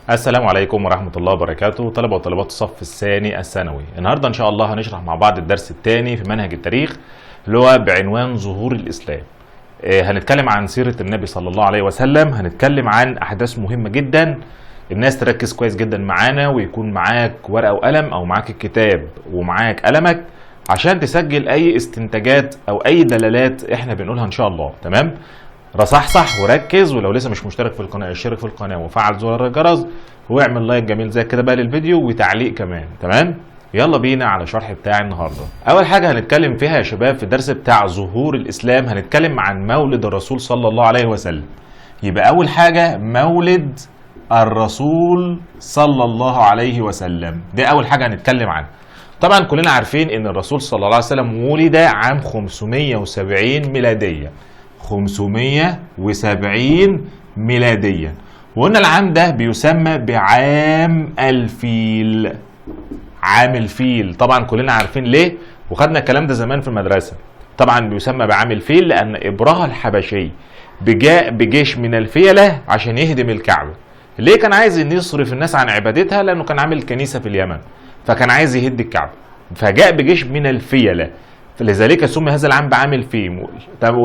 السلام عليكم ورحمة الله وبركاته، طلبة وطالبات الصف الثاني الثانوي. النهارده إن شاء الله هنشرح مع بعض الدرس الثاني في منهج التاريخ اللي هو بعنوان ظهور الإسلام. هنتكلم عن سيرة النبي صلى الله عليه وسلم، هنتكلم عن أحداث مهمة جدا. الناس تركز كويس جدا معانا ويكون معاك ورقة وقلم أو معاك الكتاب ومعاك قلمك عشان تسجل أي استنتاجات أو أي دلالات إحنا بنقولها إن شاء الله. تمام؟ رصحصح وركز، ولو لسه مش مشترك في القناه اشترك في القناه وفعل زر الجرس واعمل لايك جميل زي كده بقى للفيديو وتعليق كمان. تمام؟ يلا بينا على الشرح بتاع النهارده. اول حاجه هنتكلم فيها يا شباب في الدرس بتاع ظهور الاسلام، هنتكلم عن مولد الرسول صلى الله عليه وسلم. يبقى اول حاجه مولد الرسول صلى الله عليه وسلم، ده اول حاجه هنتكلم عنها. طبعا كلنا عارفين ان الرسول صلى الله عليه وسلم ولد عام 570 ميلاديه، 570 ميلاديا، وقلنا العام ده بيسمى بعام الفيل. عام الفيل طبعا كلنا عارفين ليه، وخدنا الكلام ده زمان في المدرسة. طبعا بيسمى بعام الفيل لأن إبرهة الحبشي جاء بجيش من الفيلة عشان يهدم الكعبة. ليه كان عايز إن يصرف الناس عن عبادتها؟ لأنه كان عامل كنيسة في اليمن، فكان عايز يهد الكعبة، فجاء بجيش من الفيلة، فلذلك سمي هذا العام بعام الفيل.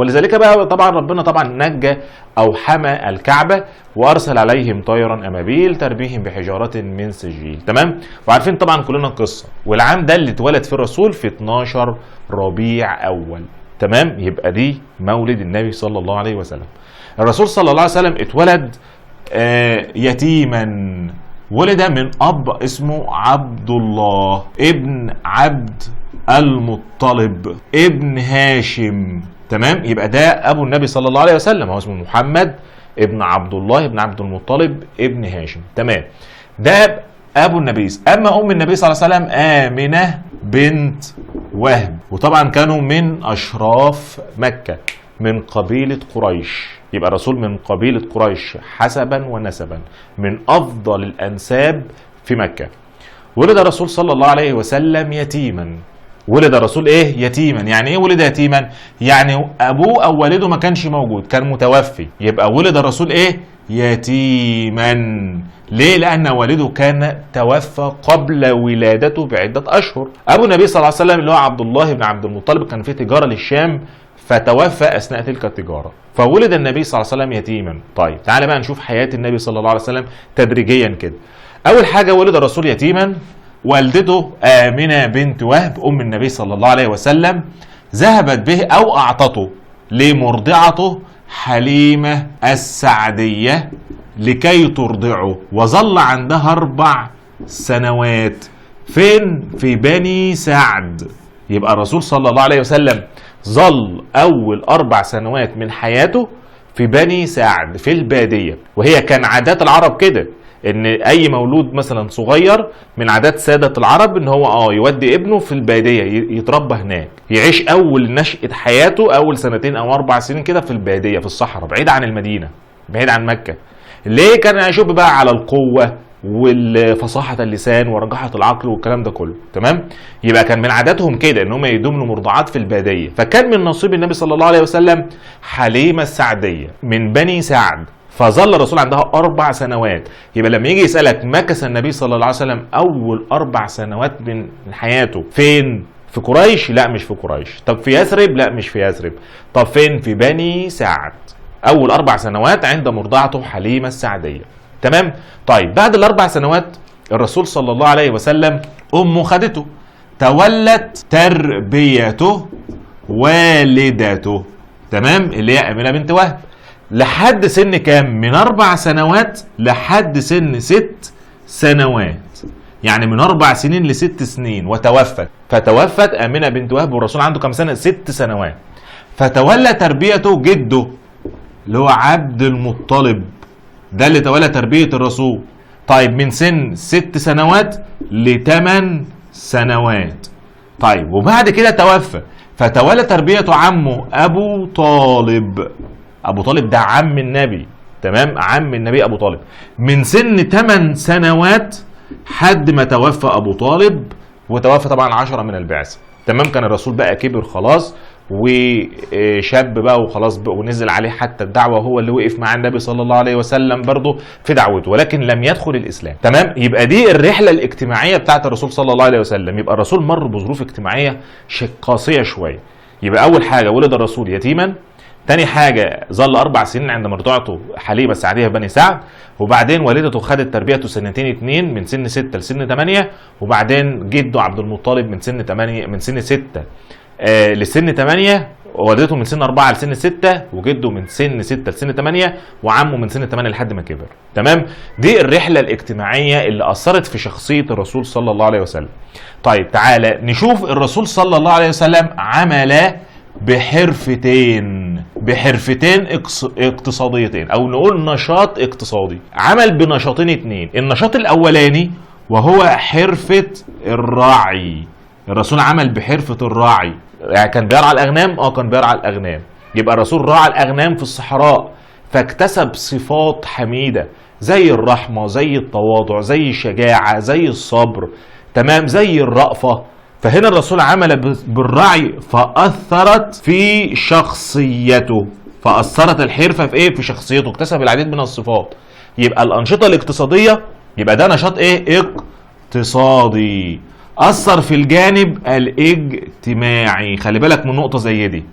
ولذلك بقى طبعا ربنا طبعا نجى او حمى الكعبه وارسل عليهم طيرا ابابيل ترميهم بحجاره من سجيل. تمام؟ وعارفين طبعا كلنا القصه. والعام ده اللي اتولد فيه الرسول في 12 ربيع اول. تمام؟ يبقى دي مولد النبي صلى الله عليه وسلم. الرسول صلى الله عليه وسلم اتولد يتيما، ولد من اب اسمه عبد الله ابن عبد المطلب ابن هاشم. تمام؟ يبقى ده ابو النبي صلى الله عليه وسلم، هو اسمه محمد ابن عبد الله ابن عبد المطلب ابن هاشم. تمام؟ ده ابو النبي. اما ام النبي صلى الله عليه وسلم آمنة بنت وهب، وطبعا كانوا من اشراف مكة من قبيلة قريش. يبقى الرسول من قبيلة قريش حسبا ونسبا، من افضل الانساب في مكة. ولد الرسول صلى الله عليه وسلم يتيما. ولد الرسول ايه؟ يتيما. يعني ايه ولد يتيما؟ يعني ابوه او والده ما كانش موجود، كان متوفي. يبقى ولد الرسول ايه؟ يتيما. ليه؟ لان والده كان توفى قبل ولادته بعده اشهر. ابو النبي صلى الله عليه وسلم اللي هو عبد الله بن عبد المطلب كان في تجاره للشام، فتوفى اثناء تلك التجاره، فولد النبي صلى الله عليه وسلم يتيما. طيب تعالى بقى نشوف حياه النبي صلى الله عليه وسلم تدريجيا كده. اول حاجه ولد الرسول يتيما. والدته آمنة بنت وهب أم النبي صلى الله عليه وسلم ذهبت به أو أعطته لمرضعته حليمة السعدية لكي ترضعه، وظل عندها 4 سنوات. فين؟ في بني سعد. يبقى الرسول صلى الله عليه وسلم ظل أول 4 سنوات من حياته في بني سعد في البادية، وهي كان عادات العرب كده، ان اي مولود مثلا صغير من عادات سادة العرب ان هو يودي ابنه في البادية يتربى هناك، يعيش اول نشأة حياته اول 2 أو 4 سنين كده في البادية في الصحراء بعيد عن المدينة بعيد عن مكة. ليه؟ كان يشوف بقى على القوة والفصاحة اللسان ورجاحة العقل والكلام ده كله. تمام؟ يبقى كان من عاداتهم كده ان هم يدوموا مرضعات في البادية. فكان من نصيب النبي صلى الله عليه وسلم حليمة السعدية من بني سعد، فظل الرسول عندها 4 سنوات. يبقى لما يجي يسألك مكث النبي صلى الله عليه وسلم أول 4 سنوات من حياته فين؟ في قريش؟ لا مش في قريش. طب في يثرب؟ لا مش في يثرب. طب فين؟ في بني سعد. أول 4 سنوات عند مرضعته حليمة السعدية. تمام؟ طيب بعد ال4 سنوات الرسول صلى الله عليه وسلم أمه خدته، تولت تربيته والدته. تمام؟ اللي هي آمنة بنت وهب. لحد سن كام؟ من 4 سنوات لحد سن 6 سنوات، يعني من 4 سنين ل6 سنين. وتوفت، فتوفت آمنة بنت وهب والرسول عنده كام سنة؟ 6 سنوات. فتولى تربيته جده اللي هو عبد المطلب، ده اللي تولى تربية الرسول. طيب من سن 6 سنوات ل8 سنوات. طيب وبعد كده توفى، فتولى تربيته عمه أبو طالب. أبو طالب ده عم النبي. تمام؟ عم النبي أبو طالب من سن 8 سنوات حد ما توفى أبو طالب، وتوفى طبعا 10 من البعثة. تمام؟ كان الرسول بقى كبر خلاص وشاب بقى وخلاص بقى ونزل عليه حتى الدعوه، هو اللي وقف مع النبي صلى الله عليه وسلم برضه في دعوته، ولكن لم يدخل الاسلام. تمام. يبقى دي الرحله الاجتماعيه بتاعت الرسول صلى الله عليه وسلم. يبقى الرسول مر بظروف اجتماعيه قاسيه شويه. يبقى اول حاجه ولد الرسول يتيما، تاني حاجة ظل 4 سنين عند مرضعته حليمة السعدية في بني سعد، وبعدين والدته خدت تربيته سنتين 2 من سن 6 لسن 8، وبعدين جده عبد المطلب من سن 6 لسن 8، والدته من سن 4 لسن 6، وجده من سن 6 لسن 8، وعمه من سن 8 لحد ما كبر. تمام. دي الرحلة الاجتماعية اللي أثرت في شخصية الرسول صلى الله عليه وسلم. طيب تعالى نشوف الرسول صلى الله عليه وسلم عمل بحرفتين اقتصاديتين، او نقول نشاط اقتصادي. عمل بنشاطين 2. النشاط الاولاني وهو حرفة الراعي. الرسول عمل بحرفة الراعي، يعني كان بيرعى الاغنام. كان بيرعى الاغنام. يبقى الرسول راعى الاغنام في الصحراء، فاكتسب صفات حميدة زي الرحمة، زي التواضع، زي الشجاعة، زي الصبر، تمام، زي الرأفة. فهنا الرسول عمل بالرعي فأثرت في شخصيته، فأثرت الحرفة في ايه؟ في شخصيته، اكتسب العديد من الصفات. يبقى الأنشطة الاقتصادية، يبقى ده نشاط ايه؟ اقتصادي. أثر في الجانب الاجتماعي. خلي بالك من نقطة زي دي.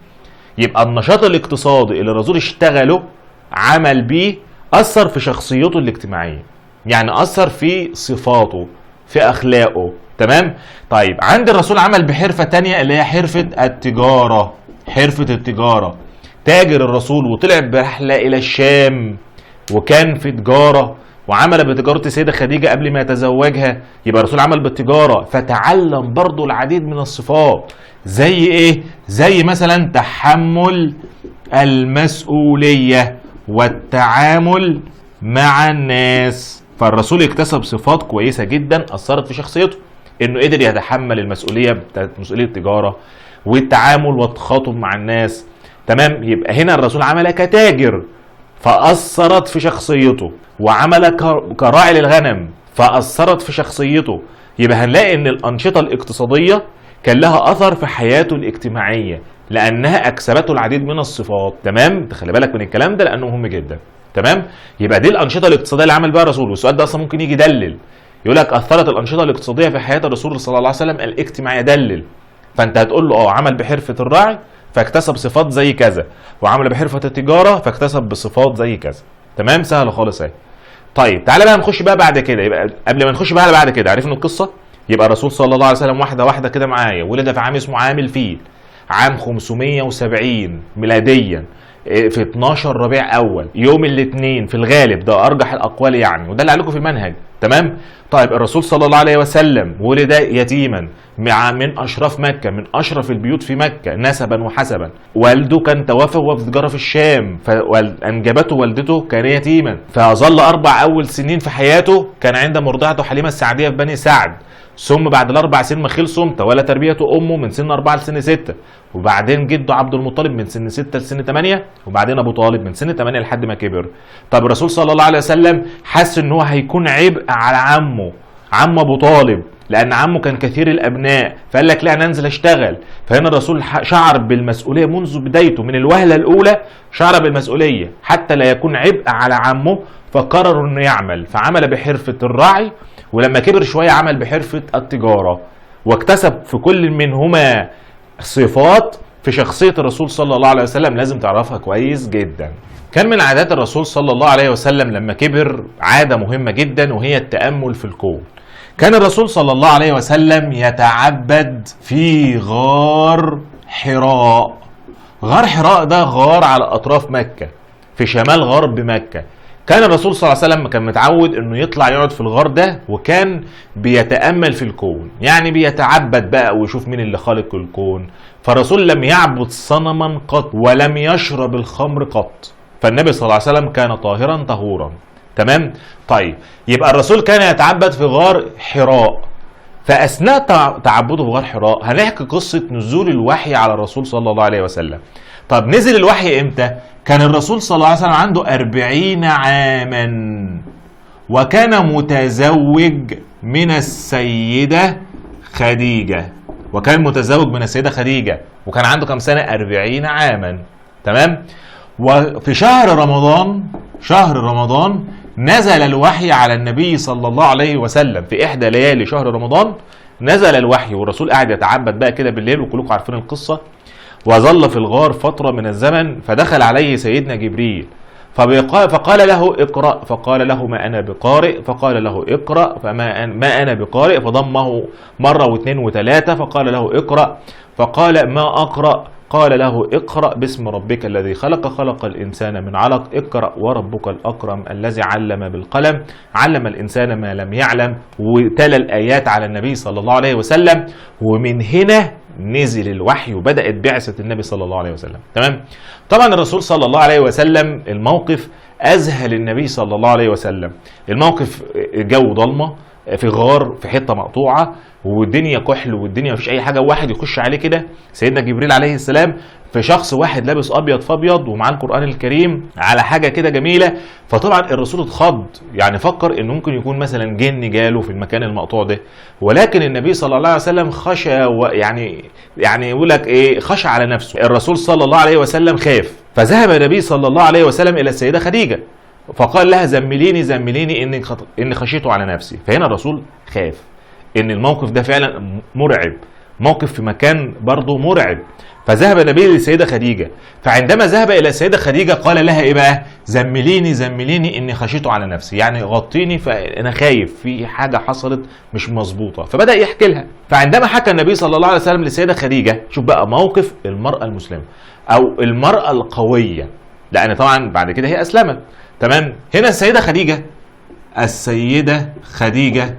يبقى النشاط الاقتصادي اللي الرسول اشتغله عمل بيه أثر في شخصيته الاجتماعية، يعني أثر في صفاته، في أخلاقه. تمام. طيب عند الرسول عمل بحرفة تانية اللي هي حرفة التجارة. حرفة التجارة. تاجر الرسول وطلع برحلة إلى الشام، وكان في تجارة، وعمل بتجارة السيدة خديجة قبل ما يتزوجها. يبقى الرسول عمل بالتجارة، فتعلم برضو العديد من الصفات. زي ايه؟ زي مثلا تحمل المسؤولية والتعامل مع الناس. فالرسول اكتسب صفات كويسة جدا أثرت في شخصيته، انه قدر يتحمل المسؤوليه بتاعت مسؤوليه التجاره والتعامل والتخاطب مع الناس. تمام. يبقى هنا الرسول عمل كتاجر فاثرت في شخصيته، وعمل كراعي للغنم فاثرت في شخصيته. يبقى هنلاقي ان الانشطه الاقتصاديه كان لها اثر في حياته الاجتماعيه، لانها اكسبته العديد من الصفات. تمام. تخلي بالك من الكلام ده لانه مهم جدا. تمام. يبقى دي الانشطه الاقتصاديه اللي عمل بها الرسول. والسؤال ده اصلا ممكن يجي يدلل، يقول لك اثرت الانشطه الاقتصاديه في حياه الرسول صلى الله عليه وسلم الاجتماعيه. دلل. فانت هتقول له عمل بحرفه الراعي فاكتسب صفات زي كذا، وعمل بحرفه التجاره فاكتسب بصفات زي كذا. تمام. سهل خالص اهي. طيب تعالى بقى نخش بقى بعد كده. يبقى قبل ما نخش بقى بعد كده عرفنا القصه. يبقى الرسول صلى الله عليه وسلم واحده واحده كده معايا. ولد في عام اسمه عام الفيل، عام 570 ميلاديا، في 12 ربيع اول، يوم الاثنين في الغالب، ده ارجح الاقوال يعني، وده اللي عليكم في المنهج. تمام. طيب الرسول صلى الله عليه وسلم ولد يتيما من اشراف مكه، من اشرف البيوت في مكه نسبا وحسبا. والده كان توفى وهو في تجاره في الشام، فانجبته والدته كان يتيما، فظل 4 أول سنين في حياته كان عند مرضعته حليمه السعديه في بني سعد. ثم بعد ال4 سنين ما خلصوا تولى تربيته امه من سن 4 لسن 6، وبعدين جده عبد المطلب من سن 6 لسن 8، وبعدين ابو طالب من سن 8 لحد ما كبر. طب الرسول صلى الله عليه وسلم حس ان هو هيكون عبء على عم ابو طالب، لان عمه كان كثير الابناء، فقال لك لا انا انزل اشتغل. فهنا الرسول شعر بالمسؤوليه منذ بدايته، من الوهله الاولى شعر بالمسؤوليه حتى لا يكون عبء على عمه، فقرر انه يعمل، فعمل بحرفه الرعي. ولما كبر شويه عمل بحرفه التجاره، واكتسب في كل منهما صفات في شخصيه الرسول صلى الله عليه وسلم لازم تعرفها كويس جدا. كان من عادات الرسول صلى الله عليه وسلم لما كبر عاده مهمه جدا، وهي التامل في الكون. كان الرسول صلى الله عليه وسلم يتعبد في غار حراء. غار حراء ده غار على اطراف مكه، في شمال غرب مكه. كان الرسول صلى الله عليه وسلم كان متعود انه يطلع يقعد في الغار ده، وكان بيتامل في الكون، يعني بيتعبد بقى ويشوف مين اللي خالق الكون. فالرسول لم يعبد صنما قط، ولم يشرب الخمر قط. فالنبي صلى الله عليه وسلم كان طاهرا طهورا. تمام. طيب يبقى الرسول كان يتعبد في غار حراء. فاثناء تعبده في غار حراء هنحكي قصه نزول الوحي على الرسول صلى الله عليه وسلم. طب نزل الوحي امتى؟ كان الرسول صلى الله عليه وسلم عنده 40 عاما، وكان متزوج من السيدة خديجة. وكان متزوج من السيدة خديجة، وكان عنده كم سنة؟ 40 عاما. تمام. وفي شهر رمضان نزل الوحي على النبي صلى الله عليه وسلم. في إحدى ليالي شهر رمضان نزل الوحي، والرسول قاعد يتعبد بقى كده بالليل، وكلكم عارفين القصة. وظل في الغار فترة من الزمن، فدخل عليه سيدنا جبريل فقال له اقرأ، فقال له ما أنا بقارئ، فقال له اقرأ، ما أنا بقارئ، فضمه مرة واثنين وثلاثة، فقال له اقرأ، فقال ما أقرأ، قال له اقرأ باسم ربك الذي خلق الإنسان من علق، اقرأ وربك الأكرم الذي علم بالقلم، علم الإنسان ما لم يعلم. وتلا الآيات على النبي صلى الله عليه وسلم، ومن هنا نزل الوحي وبدأت بعثة النبي صلى الله عليه وسلم. تمام. طبعا الرسول صلى الله عليه وسلم الموقف أذهل النبي صلى الله عليه وسلم. الموقف جو ضلمة في غار في حتة مقطوعة، والدنيا كحل، والدنيا مفيش اي حاجه، واحد يخش عليه كده سيدنا جبريل عليه السلام في شخص واحد لابس ابيض في ابيض ومعاه القران الكريم على حاجه كده جميله. فطبعا الرسول اتخض، يعني فكر انه ممكن يكون مثلا جن جاله في المكان المقطوع ده، ولكن النبي صلى الله عليه وسلم خشى، يعني يقول لك ايه، خشى على نفسه. الرسول صلى الله عليه وسلم خاف، فذهب النبي صلى الله عليه وسلم الى السيده خديجه فقال لها زمليني اني خشيت على نفسي. فهنا الرسول خاف ان الموقف ده فعلا مرعب، موقف في مكان برضه مرعب. فذهب النبي للسيده خديجه، فعندما ذهب الى السيده خديجه قال لها ايه بقى؟ زمليني اني خشيت على نفسي، يعني غطيني فانا خايف في حاجه حصلت مش مظبوطه. فبدا يحكي لها. فعندما حكى النبي صلى الله عليه وسلم للسيده خديجه، شوف بقى موقف المراه المسلمه او المراه القويه، لان طبعا بعد كده هي اسلمت. تمام. هنا السيده خديجه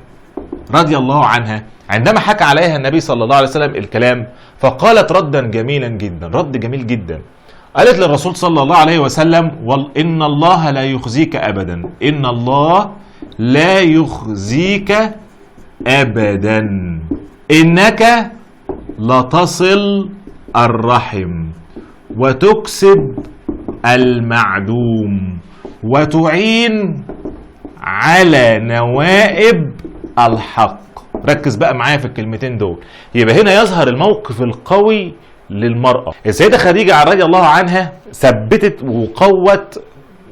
رضي الله عنها عندما حكى عليها النبي صلى الله عليه وسلم الكلام، فقالت ردا جميلا جدا، رد جميل جدا. قالت للرسول صلى الله عليه وسلم: إن الله لا يخزيك أبدا، إن الله لا يخزيك أبدا، إنك لتصل الرحم وتكسب المعدوم وتعين على نوائب الحق. ركز بقى معايا في الكلمتين دول. يبقى هنا يظهر الموقف القوي للمرأة. السيدة خديجة رضي الله عنها ثبتت وقوت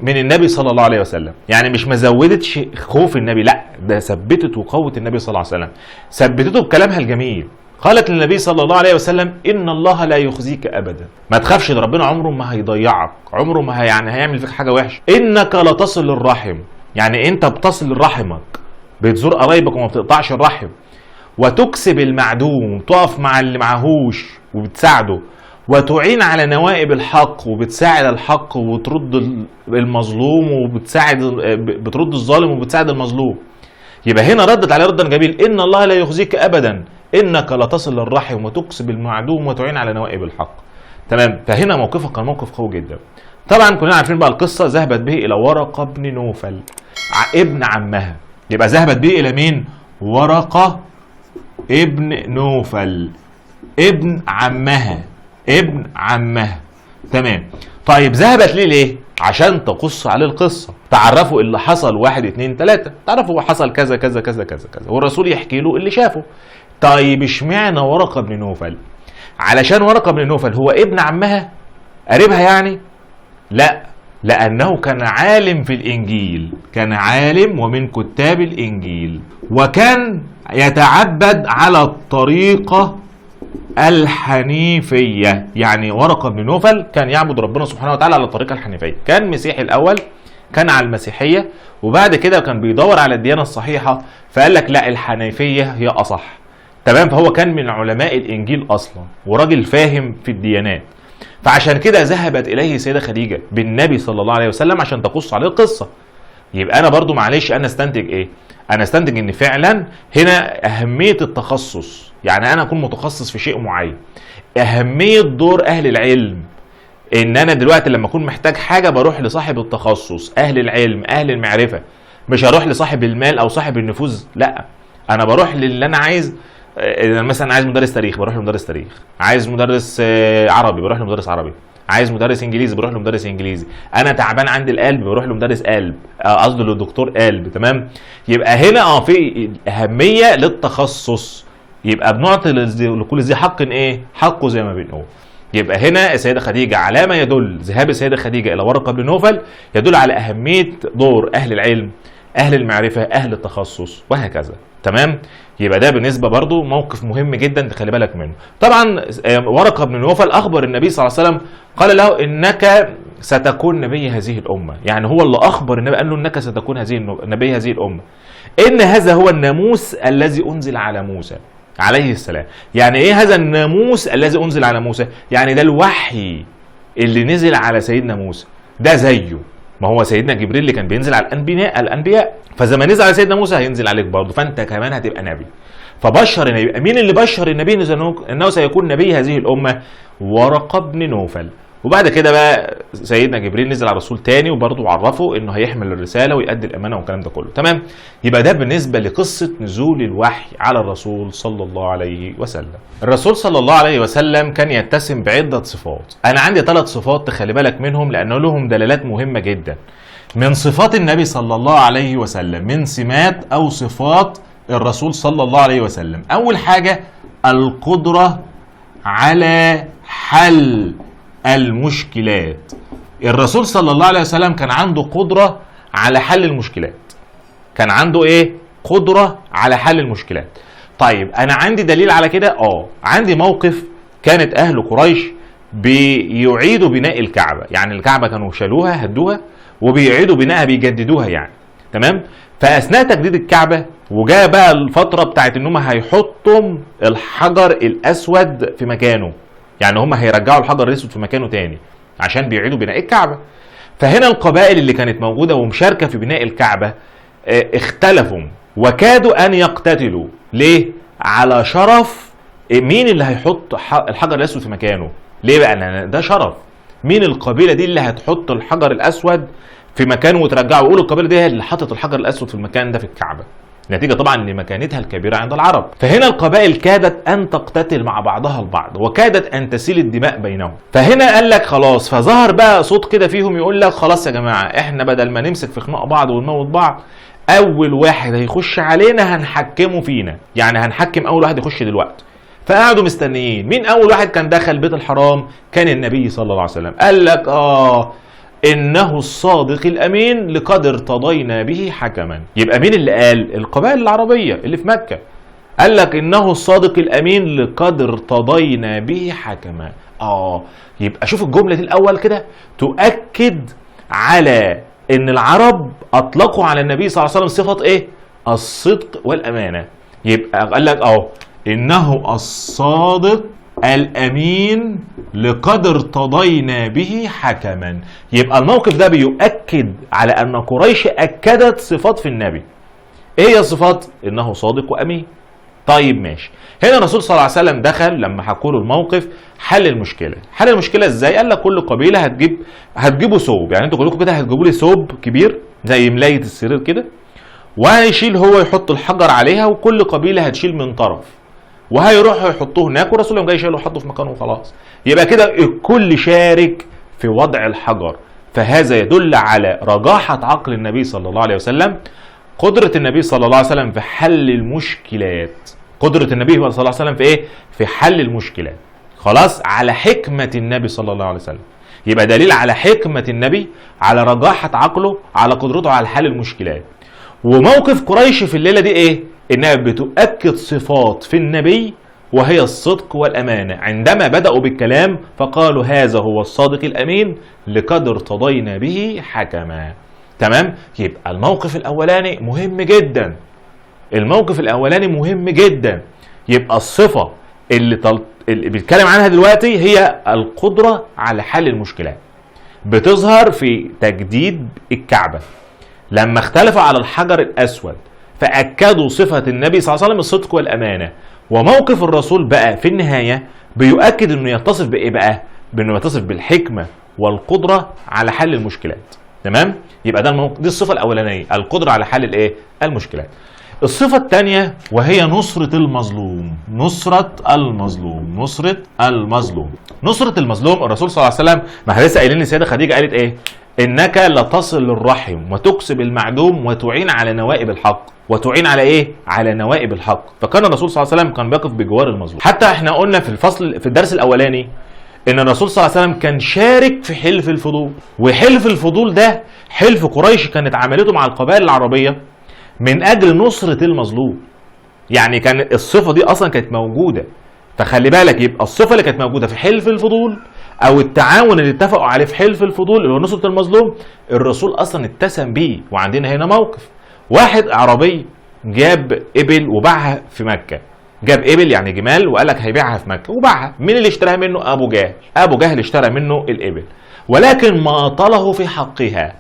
من النبي صلى الله عليه وسلم، يعني مش مزودتش خوف النبي، لا ده ثبتت وقوت النبي صلى الله عليه وسلم، ثبتته بكلامها الجميل. قالت للنبي صلى الله عليه وسلم: إن الله لا يخزيك أبدا، ما تخافش، ده ربنا عمره ما هيضيعك، عمره ما هيعمل فيك حاجة وحشة. إنك لتصل الرحم، يعني أنت بتصل رحمك، بتزور قرايبك وما بتقطعش الرحم. وتكسب المعدوم، وتقف مع اللي معهوش وبتساعده. وتعين على نوائب الحق، وبتساعد الحق وترد المظلوم، بترد الظالم وبتساعد المظلوم. يبقى هنا ردت عليه ردا جميل: إن الله لا يخزيك أبدا، إنك لتصل الرحم وتكسب المعدوم وتعين على نوائب الحق. تمام. فهنا موقفها كان موقف قوي جدا. طبعا كلنا عارفين بقى القصة، ذهبت به إلى ورقة بن نوفل ابن عمها. يبقى ذهبت به إلى مين؟ ورقة ابن نوفل ابن عمها. تمام. طيب ذهبت ليه؟ عشان تقص عليه القصة، تعرفوا اللي حصل 1 2 3، تعرفوا حصل كذا كذا كذا كذا كذا، والرسول يحكي له اللي شافه. طيب اشمعنى ورقة بن نوفل؟ علشان ورقة بن نوفل هو ابن عمها، قريبها يعني؟ لا، لأنه كان عالم في الإنجيل، كان عالم ومن كتاب الإنجيل، وكان يتعبد على الطريقة الحنيفية. يعني ورقة بن نوفل كان يعبد ربنا سبحانه وتعالى على الطريقة الحنيفية، كان مسيحي الأول، كان على المسيحية، وبعد كده كان بيدور على الديانة الصحيحة، فقال لك لا، الحنيفية هي أصح. تمام. فهو كان من علماء الإنجيل أصلا، وراجل فاهم في الديانات. فعشان كده ذهبت إليه السيدة خديجة بالنبي صلى الله عليه وسلم عشان تقص عليه القصة. يبقى أنا برضو معلش، أنا استنتج إيه؟ أنا استنتج إن فعلا هنا أهمية التخصص، يعني أنا أكون متخصص في شيء معين، أهمية دور أهل العلم، إن أنا دلوقتي لما أكون محتاج حاجة بروح لصاحب التخصص، أهل العلم، أهل المعرفة، مش هروح لصاحب المال أو صاحب النفوذ، لا، أنا بروح للي أنا عايز. مثلا عايز مدرس تاريخ بروح لمدرس تاريخ، عايز مدرس عربي بروح لمدرس عربي، عايز مدرس انجليزي بروح لمدرس انجليزي، انا تعبان عندي القلب بروح لمدرس قلب، قصدي للدكتور قلب. تمام. يبقى هنا في اهميه للتخصص، يبقى بنعطي لكل ذي حق ايه؟ حقه زي ما بنقول. يبقى هنا السيدة خديجة على ما يدل ذهاب السيدة خديجة إلى ورقة بن نوفل يدل على أهمية دور أهل العلم، أهل المعرفة، أهل التخصص، وهكذا. تمام؟ يبقى ده بالنسبة برضو موقف مهم جدا تخلي بالك منه. طبعا ورقة بن نوفل أخبر النبي صلى الله عليه وسلم، قال له إنك ستكون نبي هذه الأمة. يعني هو اللي أخبر النبي، قال له إنك ستكون نبي هذه الأمة، إن هذا هو الناموس الذي أنزل على موسى عليه السلام. يعني ايه هذا الناموس الذي انزل على موسى؟ يعني ده الوحي اللي نزل على سيدنا موسى، ده زيه. ما هو سيدنا جبريل اللي كان بينزل على الانبياء، فزي ما نزل على سيدنا موسى هينزل عليك برضه، فانت كمان هتبقى نبي. فبشر النبي. مين اللي بشر النبي انه سيكون نبي هذه الامه؟ ورقه بن نوفل. وبعد كده بقى سيدنا جبريل نزل على الرسول تاني وبرضه عرفه انه هيحمل الرساله ويؤدي الامانه والكلام ده كله. تمام؟ يبقى ده بالنسبه لقصه نزول الوحي على الرسول صلى الله عليه وسلم. الرسول صلى الله عليه وسلم كان يتسم بعده صفات. انا عندي 3 صفات تخلي بالك منهم لانه لهم دلالات مهمه جدا من صفات النبي صلى الله عليه وسلم، من سمات او صفات الرسول صلى الله عليه وسلم. اول حاجه القدره على حل المشكلات. الرسول صلى الله عليه وسلم كان عنده قدرة على حل المشكلات. كان عنده ايه؟ قدرة على حل المشكلات. طيب انا عندي دليل على كده. عندي موقف كانت اهل قريش بيعيدوا بناء الكعبة. يعني الكعبة كانوا شالوها هدوها وبيعيدوا بناءها، بيجددوها يعني. تمام؟ فاثناء تجديد الكعبة وجاء بقى الفترة بتاعت ان هم هيحطوا الحجر الاسود في مكانه. يعني هم هيرجعوا الحجر الاسود في مكانه تاني عشان بيعيدوا بناء الكعبة. فهنا القبائل اللي كانت موجودة ومشاركة في بناء الكعبة اختلفوا وكادوا ان يقتتلوا. ليه؟ على شرف مين اللي هيحط الحجر الاسود في مكانه. ليه بقى؟ لان ده شرف. مين القبيلة دي اللي هتحط الحجر الاسود في مكانه وترجعه؟ ويقولوا القبيلة دي هي اللي حطت الحجر الاسود في المكان ده في الكعبة، نتيجة طبعا لمكانتها الكبيرة عند العرب. فهنا القبائل كادت أن تقتتل مع بعضها البعض وكادت أن تسيل الدماء بينهم. فهنا قال لك خلاص، فظهر بقى صوت كده فيهم يقول لك خلاص يا جماعة، احنا بدل ما نمسك في خناق بعض ونموت بعض، أول واحد هيخش علينا هنحكمه فينا. يعني هنحكم أول واحد يخش دلوقتي. فقعدوا مستنيين. مين أول واحد كان دخل بيت الحرام؟ كان النبي صلى الله عليه وسلم. قال لك إنه الصادق الأمين لقد ارتضينا به حكما. يبقى مين اللي قال؟ القبائل العربية اللي في مكة. قال لك إنه الصادق الأمين لقد ارتضينا به حكما. يبقى شوف الجملة دي الأول كده تؤكد على إن العرب أطلقوا على النبي صلى الله عليه وسلم صفة إيه؟ الصدق والأمانة. يبقى قال لك إنه الصادق الأمين لقد ارتضينا به حكما. يبقى الموقف ده بيؤكد على أن قريش أكدت صفات في النبي. إيه هي الصفات؟ إنه صادق وأمين. طيب ماشي. هنا الرسول صلى الله عليه وسلم دخل لما حكوا له الموقف حل المشكلة. حل المشكلة إزاي؟ قال لك كل قبيلة هتجيبوا ثوب. يعني أنتوا كلكم كده هتجيبوا لي ثوب كبير زي ملاية السرير كده، وهيشيل هو يحط الحجر عليها، وكل قبيلة هتشيل من طرف وهيروحوا يحطوه هناك، والرسول يوم جاي شايله وحطه في مكانه وخلاص. يبقى كده الكل شارك في وضع الحجر. فهذا يدل على رجاحة عقل النبي صلى الله عليه وسلم، قدرة النبي صلى الله عليه وسلم في حل المشكلات. قدرة النبي صلى الله عليه وسلم في ايه؟ في حل المشكلات. خلاص، على حكمة النبي صلى الله عليه وسلم. يبقى دليل على حكمة النبي، على رجاحة عقله، على قدرته على حل المشكلات. وموقف قريش في الليلة دي ايه؟ انها بتؤكد صفات في النبي وهي الصدق والأمانة. عندما بدأوا بالكلام فقالوا هذا هو الصادق الأمين لقد ارتضينا به حكما. تمام؟ يبقى الموقف الأولاني مهم جدا. الموقف الأولاني مهم جدا. يبقى الصفة اللي بيتكلم عنها دلوقتي هي القدرة على حل المشكلات. بتظهر في تجديد الكعبة لما اختلفوا على الحجر الأسود فأكدوا صفة النبي صلى الله عليه وسلم الصدق والأمانة. وموقف الرسول بقى في النهاية بيؤكد انه يتصف بإيه بقى؟ بانه يتصف بالحكمة والقدرة على حل المشكلات. تمام؟ يبقى دي الصفة الأولانية، القدرة على حل الايه؟ المشكلات. الصفة الثانية وهي نصرة المظلوم. نصرة المظلوم. نصرة المظلوم. نصرة المظلوم الرسول صلى الله عليه وسلم، ما احنا لسه قايلين السيدة خديجة قالت ايه؟ انك لتصل الرحم وتكسب المعدوم وتعين على نوائب الحق. وتعين على ايه؟ على نوائب الحق. فكان الرسول صلى الله عليه وسلم كان بيقف بجوار المظلوم. حتى احنا قلنا في الدرس الاولاني ان الرسول صلى الله عليه وسلم كان شارك في حلف الفضول. وحلف الفضول ده حلف قريش كانت عملته مع القبائل العربيه من اجل نصره المظلوم. يعني كان الصفه دي اصلا كانت موجوده. فخلي بالك، يبقى الصفه اللي كانت موجوده في حلف الفضول او التعاون اللي اتفقوا عليه في حلف الفضول اللي هو نصره المظلوم، الرسول اصلا اتسم بيه. وعندنا هنا موقف، واحد اعرابي جاب ابل وباعها في مكه. جاب ابل يعني جمال وقال لك هيبيعها في مكه وباعها. مين اللي اشتراها منه؟ ابو جهل. ابو جهل اشترى منه الابل، ولكن ما طله في حقها.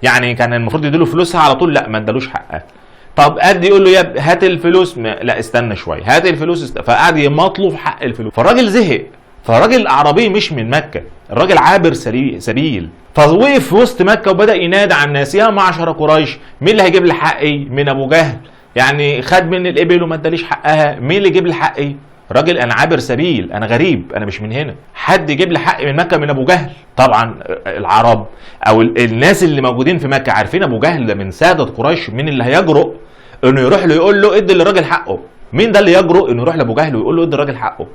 يعني كان المفروض يديله فلوسها على طول، لا ما ادالوش حقها. طب قد يقول له يا هات الفلوس، لا استنى شويه، هات الفلوس فقعد يمطله في حق الفلوس. فالراجل زهق. فالراجل الاعرابي مش من مكه، الراجل عابر سبيل، فوقف في وسط مكه وبدا ينادي على الناس: يا معشر قريش، مين اللي هيجيب لي حقي من ابو جهل؟ يعني خد مني الابل وما اداليش حقها، مين اللي يجيب لي حقي؟ راجل انا عابر سبيل، انا غريب، انا مش من هنا، حد يجيب لي حقي من مكه من ابو جهل؟ طبعا العرب او الناس اللي موجودين في مكه عارفين ابو جهل ده من ساده قريش. مين اللي هيجرؤ انه يروح له يقول له ادي للراجل حقه؟ مين ده اللي يجرؤ انه يروح لابو جهل ويقول له ادي الراجل حقه؟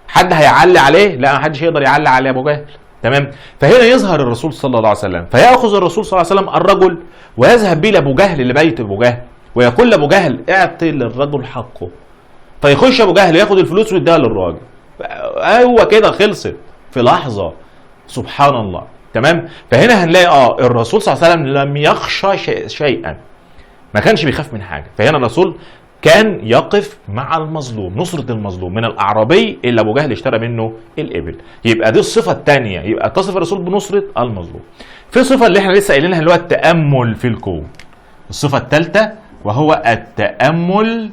حد هيعلي عليه؟ لا، ما حدش يقدر يعلي على ابو جهل. تمام. فهنا يظهر الرسول صلى الله عليه وسلم، فياخذ الرسول صلى الله عليه وسلم الرجل ويذهب به لابو جهل لبيت ابو جهل ويقول لابو جهل اعطي للرجل حقه. فيخش ابو جهل ياخد الفلوس ويديها للراجل. هو كده خلصت في لحظه. سبحان الله. تمام. فهنا هنلاقي الرسول صلى الله عليه وسلم لم يخشى شيئا، ما كانش بيخاف من حاجه. فهنا الرسول كان يقف مع المظلوم، نصرة المظلوم من الأعرابي اللي أبو جهل اشترى منه الإبل. يبقى دي الصفة الثانية، يبقى تصف الرسول بنصرة المظلوم. في صفة اللي احنا لسه قايلينها اللي هو التأمل في الكون. الصفة الثالثة وهو التأمل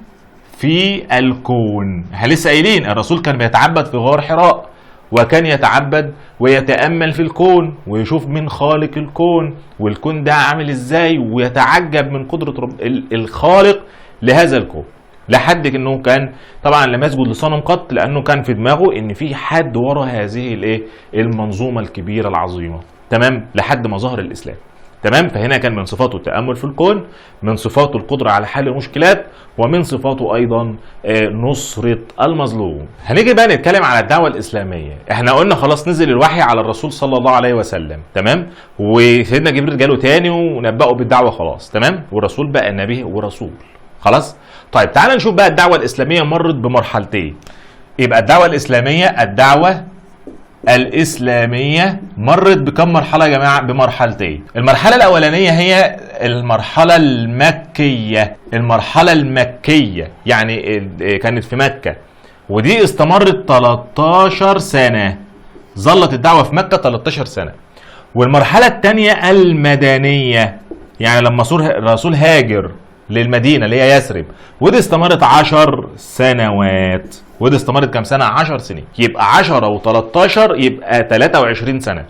في الكون. احنا لسه قايلين الرسول كان بيتعبد في غار حراء، وكان يتعبد ويتأمل في الكون ويشوف مين خالق الكون والكون ده عامل ازاي، ويتعجب من قدرة الخالق لهذا الكون. لحد انه كان طبعا لم يسجد لصنم قط، لانه كان في دماغه ان في حد ورا هذه المنظومه الكبيره العظيمه. تمام. لحد ما ظهر الاسلام. تمام. فهنا كان من صفاته التامل في الكون، من صفاته القدره على حل المشكلات، ومن صفاته ايضا نصره المظلوم. هنيجي بقى نتكلم على الدعوه الاسلاميه. احنا قلنا خلاص نزل الوحي على الرسول صلى الله عليه وسلم. تمام. وسيدنا جبريل جاله تاني ونبأه بالدعوه خلاص. تمام. والرسول بقى نبي ورسول خلاص. طيب تعال نشوف بقى الدعوة الإسلامية مرت بمرحلتين. يبقى الدعوة الإسلامية مرت بكم مرحلة يا جماعة؟ بمرحلتين. المرحلة الأولانية هي المرحلة المكية. المرحلة المكية يعني كانت في مكة، ودي استمرت 13 سنة. ظلت الدعوة في مكة 13 سنة. والمرحلة الثانية المدنية، يعني لما الرسول هاجر للمدينة اللي هي يثرب، ودي استمرت 10 سنوات. ودي استمرت كام سنة؟ 10 سنين. يبقى 10 و13 يبقى 23 سنة.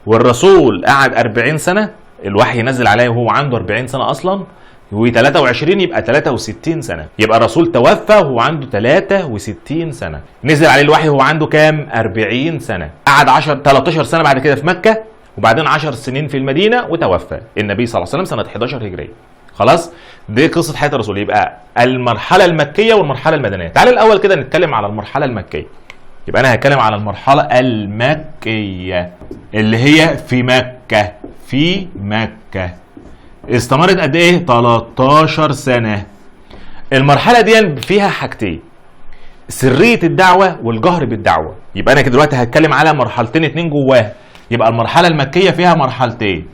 والرسول قعد 40 سنة، الوحي نزل عليه وهو عنده 40 سنة أصلا، و23 يبقى 63 سنة. يبقى الرسول توفى وهو عنده 63 سنة. نزل عليه الوحي وهو عنده كام؟ 40 سنة. قعد 13 سنة بعد كده في مكة، وبعدين 10 سنين في المدينة، وتوفى النبي صلى الله عليه وسلم سنة 11 هجرية. خلاص. دي قصه حياه الرسول. يبقى المرحله المكيه والمرحله المدنيه. تعال الاول كده نتكلم على المرحله المكيه. يبقى انا هتكلم على المرحله المكيه اللي هي في مكه. في مكه استمرت قد ايه؟ 13 سنه. المرحله دي فيها حاجتين: سريه الدعوه والجهر بالدعوه. يبقى انا كده دلوقتي هتكلم على مرحلتين اتنين جواها. يبقى المرحله المكيه فيها مرحلتين: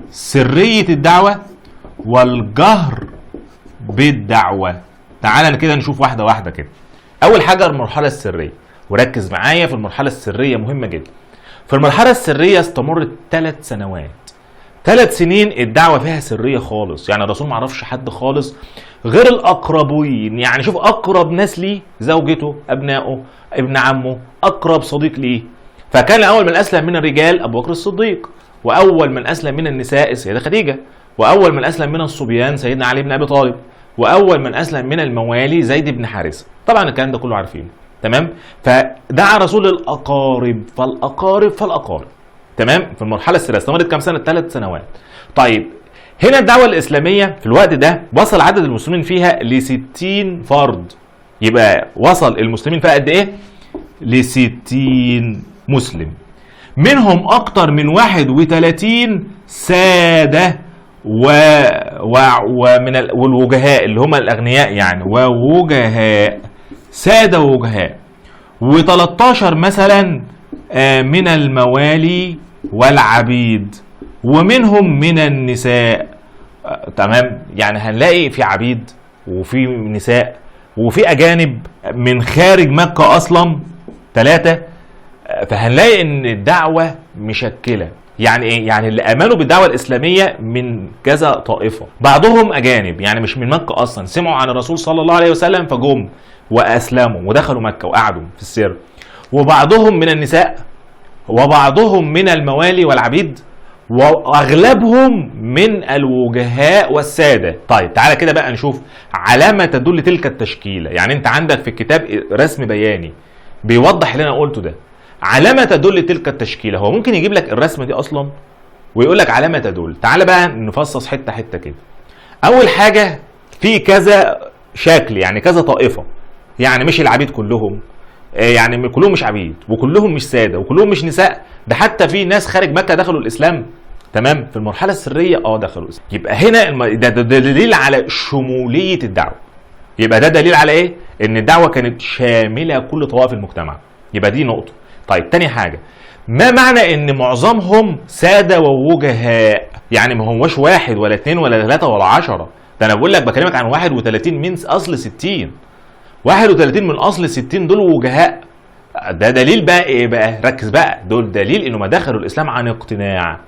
سريه الدعوه والجهر بالدعوة. تعال كده نشوف واحدة واحدة كده. أول حاجة المرحلة السرية، وركز معايا في المرحلة السرية مهمة جدا. في المرحلة السرية استمرت 3 سنوات. 3 سنين الدعوة فيها سرية خالص، يعني الرسول ما عرفش حد خالص غير الأقربين. يعني شوف أقرب ناس ليه، زوجته، أبنائه، ابن عمه، أقرب صديق ليه. فكان أول من أسلم من الرجال أبو بكر الصديق، وأول من أسلم من النساء السيدة خديجة، وأول من أسلم من الصبيان سيدنا علي بن أبي طالب، وأول من أسلم من الموالي زيد بن حارثة. طبعا الكلام ده كله عارفينه. تمام. فدعا رسول الأقارب فالأقارب فالأقارب. تمام؟ في المرحله السريه استمرت كام سنه؟ 3 سنوات. طيب هنا الدعوه الاسلاميه في الوقت ده وصل عدد المسلمين فيها ل 60 فرد. يبقى وصل المسلمين فيها قد ايه؟ ل 60 مسلم، منهم اكتر من 31 ساده ومن والوجهاء اللي هم الاغنياء يعني، ووجهاء، ساده ووجهاء، و13 مثلا من الموالي والعبيد، ومنهم من النساء. تمام؟ يعني هنلاقي في عبيد وفي نساء وفي اجانب من خارج مكه اصلا 3. فهنلاقي ان الدعوه مشكله. يعني ايه؟ يعني اللي امنوا بالدعوه الاسلاميه من كذا طائفه، بعضهم اجانب يعني مش من مكه اصلا، سمعوا عن الرسول صلى الله عليه وسلم فجم واسلموا ودخلوا مكه وقعدوا في السر، وبعضهم من النساء، وبعضهم من الموالي والعبيد، واغلبهم من الوجهاء والساده. طيب تعالى كده بقى نشوف علامه تدل تلك التشكيله. يعني انت عندك في الكتاب رسم بياني بيوضح اللي انا قلته ده، علامه تدل تلك التشكيله. هو ممكن يجيب لك الرسمه دي اصلا ويقول لك علامه تدل. تعالى بقى نفصص حته حته كده. اول حاجه في كذا شكل، يعني كذا طائفه، يعني مش العبيد كلهم، يعني كلهم مش عبيد وكلهم مش ساده وكلهم مش نساء، ده حتى في ناس خارج مكه دخلوا الاسلام. تمام؟ في المرحله السريه دخلوا الاسلام. يبقى هنا ده دليل على شموليه الدعوه. يبقى ده دليل على ايه؟ ان الدعوه كانت شامله كل طوائف المجتمع. يبقى دي نقطه. طيب تاني حاجه، ما معنى ان معظمهم ساده ووجهاء؟ يعني ما هوش 1 ولا 2 ولا 3 ولا 10، ده انا بقول لك بكلمك عن 31 من اصل 60. 31 من اصل 60 دول وجهاء. ده دليل بقى ايه بقى؟ ركز بقى، دول دليل انه ما دخلوا الاسلام عن اقتناع،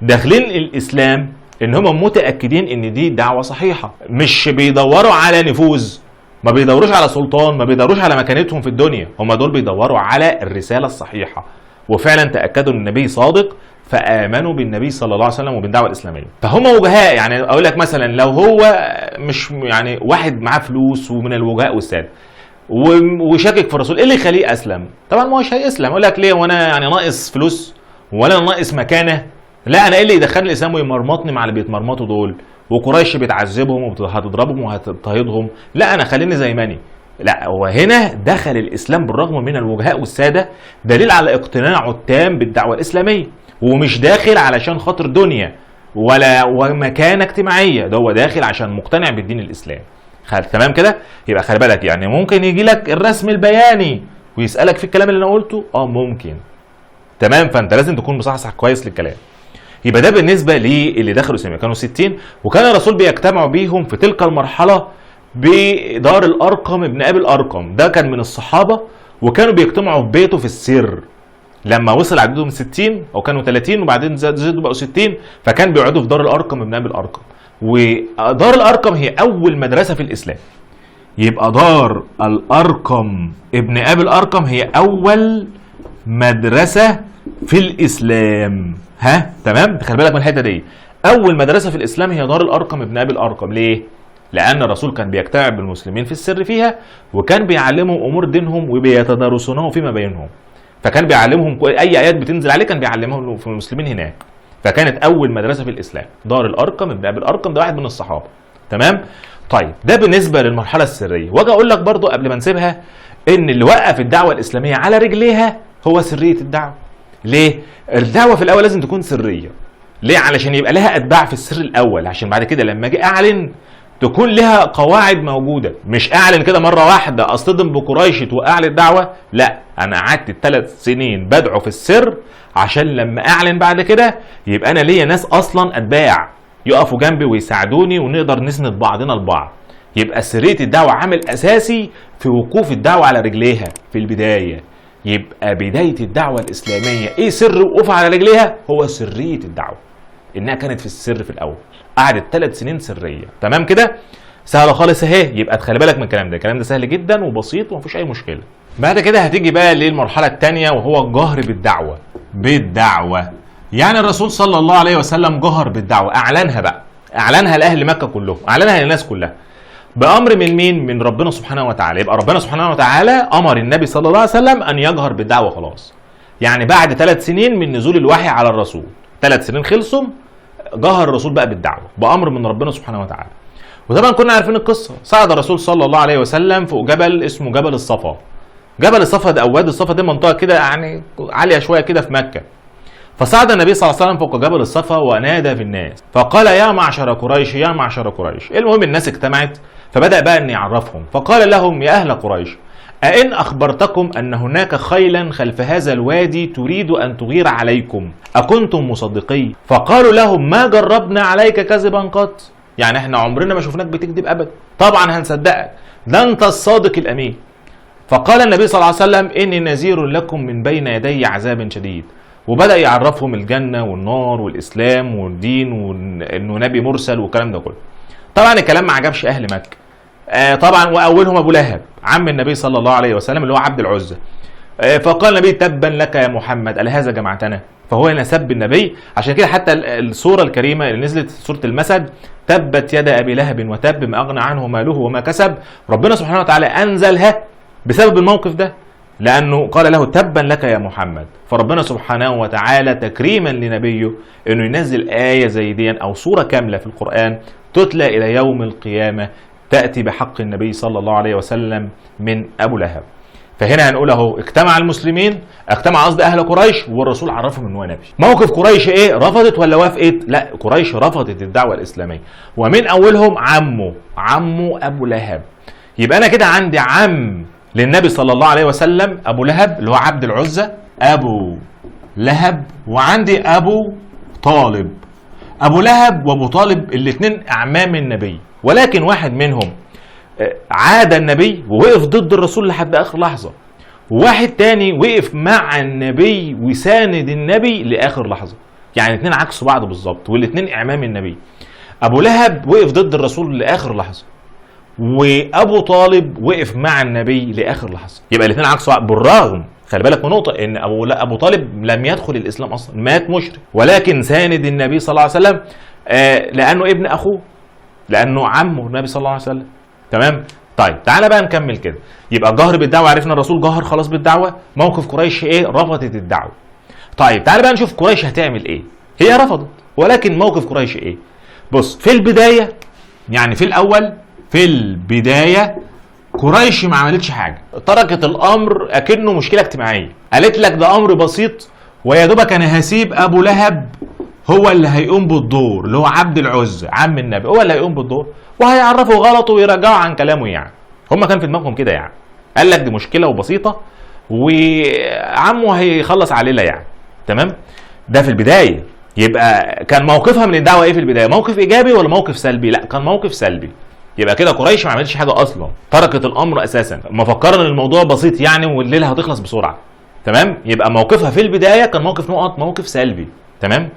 داخلين الاسلام ان هم متاكدين ان دي دعوه صحيحه، مش بيدوروا على نفوذ، ما بيدوروش على سلطان، ما بيدوروش على مكانتهم في الدنيا، هم دول بيدوروا على الرساله الصحيحه، وفعلا تاكدوا ان النبي صادق فامنوا بالنبي صلى الله عليه وسلم وبالدعوه الاسلاميه. فهم وجهاء. يعني اقول لك مثلا لو هو مش يعني واحد معاه فلوس ومن الوجهاء والساده وشاكك في الرسول، ايه اللي يخليه اسلم؟ طبعا ما هوش هيسلم. يقول لك ليه؟ وانا يعني ناقص فلوس ولا ناقص مكانه؟ لا، انا ايه اللي يدخلني الاسلام ويمرمطني مع اللي بيتمرمطوا دول، وقريش بتعذبهم وهتضربهم وهتضطهدهم؟ لا، انا خليني زي ما اني. لا، هو هنا دخل الاسلام بالرغم من الوجهاء والساده، دليل على اقتناعه التام بالدعوه الاسلاميه، ومش داخل علشان خاطر دنيا ولا مكانه اجتماعيه، ده هو داخل عشان مقتنع بالدين الاسلامي. تمام كده؟ يبقى خلي بالك، يعني ممكن يجي لك الرسم البياني ويسالك في الكلام اللي انا قلته، ممكن. تمام؟ فانت لازم تكون مصحصح كويس للكلام. يبقى ده بالنسبه للي دخلوا الاسلام، كانوا 60، وكان الرسول بيجتمعوا بيهم في تلك المرحله بدار الارقم ابن ابي الارقم، ده كان من الصحابه، وكانوا بيجتمعوا في بيته في السر. لما وصل عددهم 60 او كانوا 30 وبعدين زادوا بقوا 60، فكان بيقعدوا في دار الارقم ابن ابي الارقم. ودار الارقم هي اول مدرسه في الاسلام. يبقى دار الارقم ابن ابي الارقم هي اول مدرسه في الاسلام. تمام؟ خلي بالك من الحته دي، اول مدرسه في الاسلام هي دار الارقم ابن ابي الارقم. ليه؟ لان الرسول كان بيجتمع بالمسلمين في السر فيها، وكان بيعلمهم امور دينهم وبيتدارسونه فيما بينهم. فكان بيعلمهم اي ايات بتنزل عليه كان بيعلمهم في المسلمين هناك. فكانت اول مدرسه في الاسلام دار الارقم ابن ابي الارقم، ده واحد من الصحابه. تمام؟ طيب ده بالنسبه للمرحله السريه. واجي اقول لك برضو قبل ما نسيبها ان اللي وقف الدعوه الاسلاميه على رجليها هو سريه الدعوه. ليه؟ الدعوه في الاول لازم تكون سريه. ليه؟ علشان يبقى لها اتباع في السر الاول، عشان بعد كده لما اجي اعلن تكون لها قواعد موجوده. مش اعلن كده مره واحده اصطدم بقريش واعلن الدعوه، لا، انا قعدت 3 سنين بدعو في السر عشان لما اعلن بعد كده يبقى انا ليا ناس اصلا اتباع يقفوا جنبي ويساعدوني ونقدر نسند بعضنا البعض. يبقى سريه الدعوه عامل اساسي في وقوف الدعوه على رجليها في البدايه. يبقى بدايه الدعوه الاسلاميه ايه سر وقوفها على رجليها؟ هو سريه الدعوه، انها كانت في السر في الاول، قعدت 3 سنين سريه. تمام كده؟ سهله خالص اهي. يبقى تخلي بالك من الكلام ده، الكلام ده سهل جدا وبسيط ومفيش اي مشكله. بعد كده هتيجي بقى للمرحله الثانيه، وهو الجهر بالدعوه. يعني الرسول صلى الله عليه وسلم جهر بالدعوه، اعلنها بقى، اعلنها لاهل مكه كلهم، اعلنها للناس كلها بامر من مين؟ من ربنا سبحانه وتعالى. يبقى ربنا سبحانه وتعالى امر النبي صلى الله عليه وسلم ان يجهر بالدعوه خلاص. يعني بعد 3 سنين من نزول الوحي على الرسول، 3 سنين خلصوا، جهر الرسول بقى بالدعوه بامر من ربنا سبحانه وتعالى. وطبعا كنا عارفين القصه، صعد الرسول صلى الله عليه وسلم فوق جبل اسمه جبل الصفا. جبل الصفا ده او وادي الصفا ده منطقه كده يعني عاليه شويه كده في مكه. فصعد النبي صلى الله عليه وسلم فوق جبل الصفا ونادى في الناس فقال يا معشر قريش يا معشر قريش. المهم الناس اجتمعت فبدأ بقى ان يعرفهم، فقال لهم يا اهل قريش أئن أخبرتكم أن هناك خيلا خلف هذا الوادي تريد أن تغير عليكم أكنتم مصدقين؟ فقالوا لهم ما جربنا عليك كذبا قط، يعني احنا عمرنا ما شفناك بتكذب أبدا، طبعا هنصدقك، ده أنت الصادق الأمين. فقال النبي صلى الله عليه وسلم إني نذير لكم من بين يدي عذاب شديد، وبدأ يعرفهم الجنة والنار والإسلام والدين وإنه نبي مرسل والكلام ده كله. طبعا الكلام ما عجبش أهل مكة، طبعا واولهم ابو لهب عم النبي صلى الله عليه وسلم اللي هو عبد العزى. فقال النبي تبا لك يا محمد ألهذا جمعتنا؟ فهو هنا سب النبي. عشان كده حتى السوره الكريمه اللي نزلت سوره المسد تبت يد ابي لهب وتب ما اغنى عنه ماله وما كسب، ربنا سبحانه وتعالى انزلها بسبب الموقف ده، لانه قال له تبا لك يا محمد. فربنا سبحانه وتعالى تكريما لنبيه انه ينزل ايه زي دي او سوره كامله في القران تتلى الى يوم القيامه تأتي بحق النبي صلى الله عليه وسلم من أبو لهب. فهنا هنقول اهو اجتمع المسلمين، اجتمع قصد أهل قريش والرسول عرفهم إن هو نبي. موقف قريش إيه؟ رفضت ولا وافقت؟ لا، قريش رفضت الدعوة الإسلامية، ومن أولهم عمه أبو لهب. يبقى أنا كده عندي عم للنبي صلى الله عليه وسلم أبو لهب اللي هو عبد العزى أبو لهب، وعندي أبو طالب. أبو لهب وأبو طالب الاثنين أعمام النبي، ولكن واحد منهم عاد النبي ووقف ضد الرسول لحد آخر لحظة، وواحد تاني وقف مع النبي وساند النبي لآخر لحظة. يعني الاثنين عكس بعض بالظبط، والاثنين إعمام النبي. أبو لهب وقف ضد الرسول لآخر لحظة، وأبو طالب وقف مع النبي لآخر لحظة. يبقى الاثنين عكس بعض، بالرغم خلي بالك من نقطة ان أبو طالب لم يدخل الإسلام أصلا، مات مشرك، ولكن ساند النبي صلى الله عليه وسلم لأنه ابن أخوه، لأنه عمه النبي صلى الله عليه وسلم. تمام؟ طيب تعالى بقى نكمل كده. يبقى الجهر بالدعوة، عرفنا الرسول جهر خلاص بالدعوة. موقف قريش ايه؟ رفضت الدعوة. طيب تعالى بقى نشوف قريش هتعمل ايه. هي رفضت، ولكن موقف قريش ايه؟ بص، في البداية يعني في الأول في البداية قريش ما عملتش حاجة، تركت الأمر أكنه مشكلة اجتماعية. قالت لك ده أمر بسيط ويا دوبك أنا هسيب أبو لهب هو اللي هيقوم بالدور، اللي هو عبد العزى عم النبي هو اللي هيقوم بالدور، وهيعرفوا غلطه ويرجعوا عن كلامه. يعني هم كان في دماغهم كده، يعني قال لك دي مشكلة وبسيطة وعمه هيخلص علينا يعني. تمام؟ ده في البداية. يبقى كان موقفها من الدعوة ايه في البداية؟ موقف إيجابي ولا موقف سلبي؟ لا، كان موقف سلبي. يبقى كده قريش ما عملتش حاجه اصلا، تركت الامر اساسا، مفكره ان الموضوع بسيط يعني والليله هتخلص بسرعه. تمام؟ يبقى موقفها في البدايه كان موقف سلبي. تمام؟